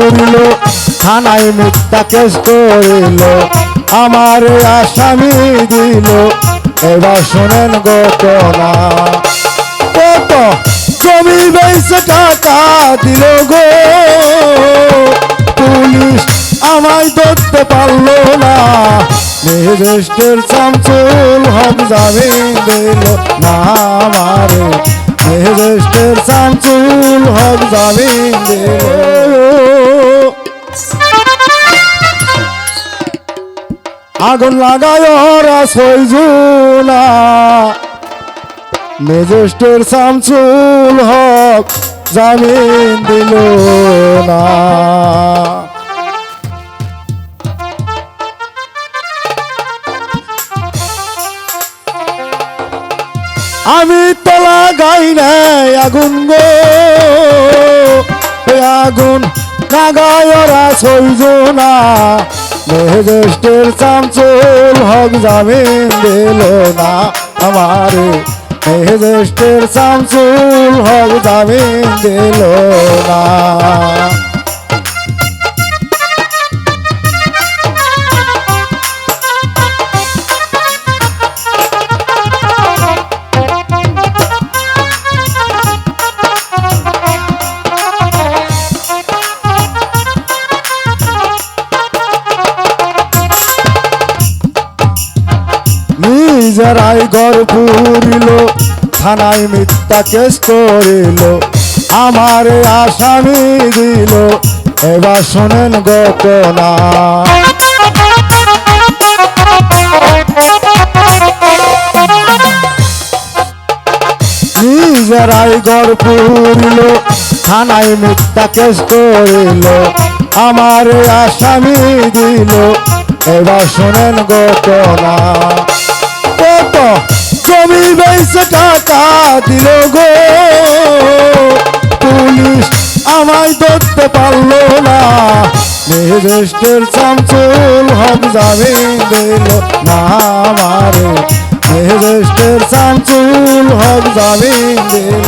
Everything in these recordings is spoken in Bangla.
পুরিল থানায় মিথ্যা কেস করিল আমার আসামি দিল এবার শোনেন ঘটনা কত জমি বেচে টাকা দিল গো পুলিশ আমায় ধরতে পারলো না ম্যাজিস্ট্রেট শামসুল হক জামিন দিল না আমারে ম্যাজিস্ট্রেট শামসুল হক জামিন দিল আগুন লাগায় ওরা সইজুনা ম্যাজিস্ট্রেট শামসুল হক জামিন দিল না আমি তো লাগাই নাই আগুন গো আগুন লাগায় ওরা সইজুনা ম্যাজিস্ট্রেট শামসুল হক জামিন দিল না আমারে ম্যাজিস্ট্রেট শামসুল হক জামিন দিল না নিজেরাই ঘর পুরিল থানায় মিথ্যা কেস করিল আমার আসামি দিল এবার শোনেন ঘটনা নিজেরাই ঘর পুরিল থানায় মিথ্যা কেস করিল আমার আসামি দিল এবার শোনেন ঘটনা কত জমি বেচে টাকা দিল গো পুলিশ আমায় ধরতে পারলো না ম্যাজিস্ট্রেট শামসুল হক জামিন দিল না আমারে ম্যাজিস্ট্রেট শামসুল হক জামিন দিল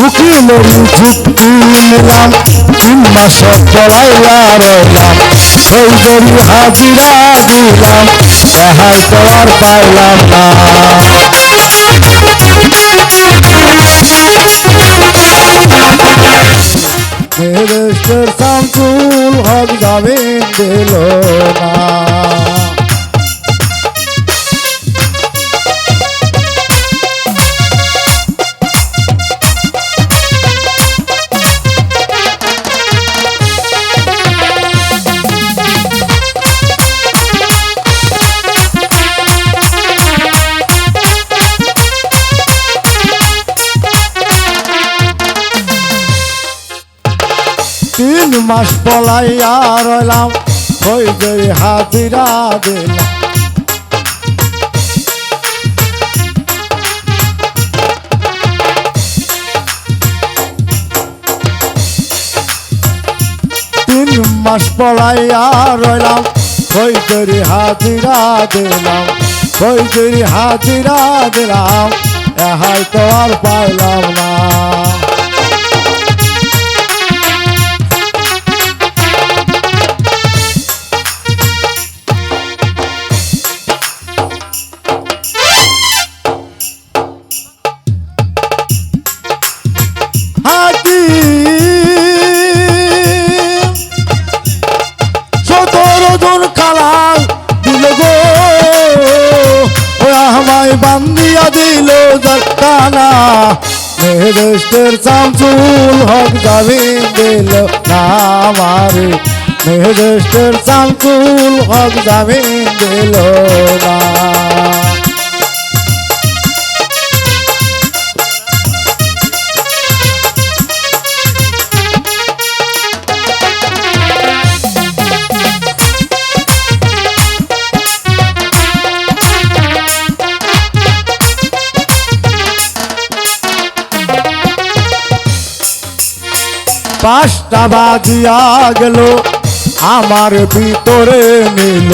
উকিলের যুক্তি নিলাম 3 মাস পড়াইয়া রইলাম ফৌজদারি হাজিরা দিলাম রেহাই তো আর পাইলাম না ম্যাজিস্ট্রেট শামসুল হক জামিন দিল না তিন মাস পলাইয়া রইলাম ফৌজদারি হাজিরা দিলাম মাস পলাইয়া রইলাম ফৌজদারি হাজিরা দিলাম ফৌজদারি হাজিরা দিলাম এহাই তো আর পাইলাম না বান্দিয়া দিল জাকানা ম্যাজিস্ট্রেট শামসুল হক জামিন দিল না আমারে ম্যাজিস্ট্রেট শামসুল হক জামিন দিল না 5টা বাজিয়া গেল আমার ভিতরে নিল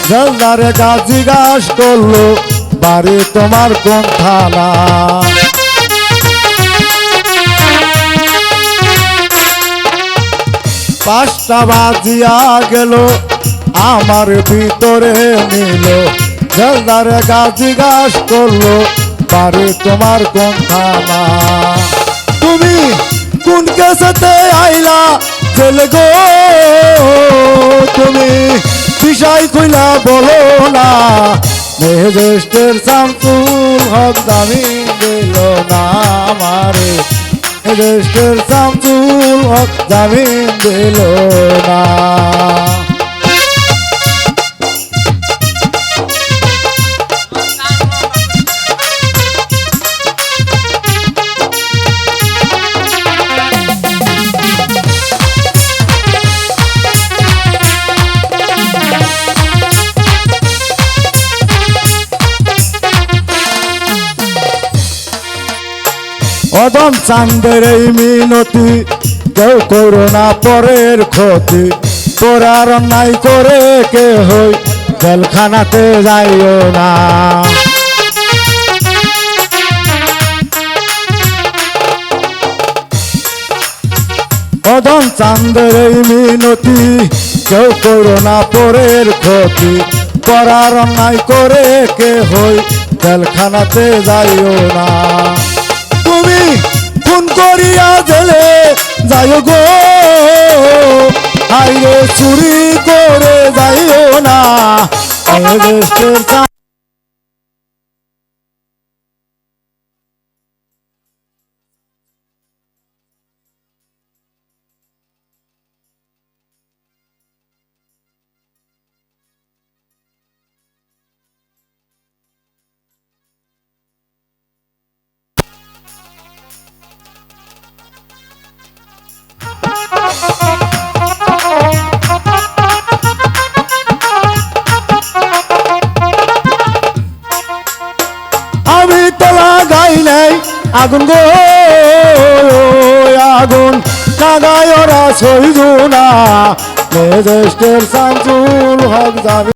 জলদারে গাছি গাছ করলো বাড়ি তোমার কোন থানা 5টা বাজিয়া গেল আমার ভিতরে নিল জলদারে গাছি গাছ করলো বাড়ি তোমার কোন থানা তুমি কোন কেসেতে আইলা জেলে গো তুমি বিষয় কইলা বলো না মেহেদেশের শামসুল হক জামিন দিল না আমারে মেহেদেশের শামসুল হক জামিন দিল না অদম চান্দের এই মিনতি কেউ করো না পরের ক্ষতি তোরার অন্যায় করে কে হই জেলখানাতে যাইও না অদম চান্দের এই মিনতি কেউ করো না পরের ক্ষতি করার অন্যায় করে কে হই জেলখানাতে যাইও না তুমি খুন করিয়া জেলে যাইও গো হাইরে চুরি করে যাইও না আমি তোলা গাই নাই আগুন গো আগুন লাগাই ওরা সইজু না মেহেদেশের শামসুল হক জামিন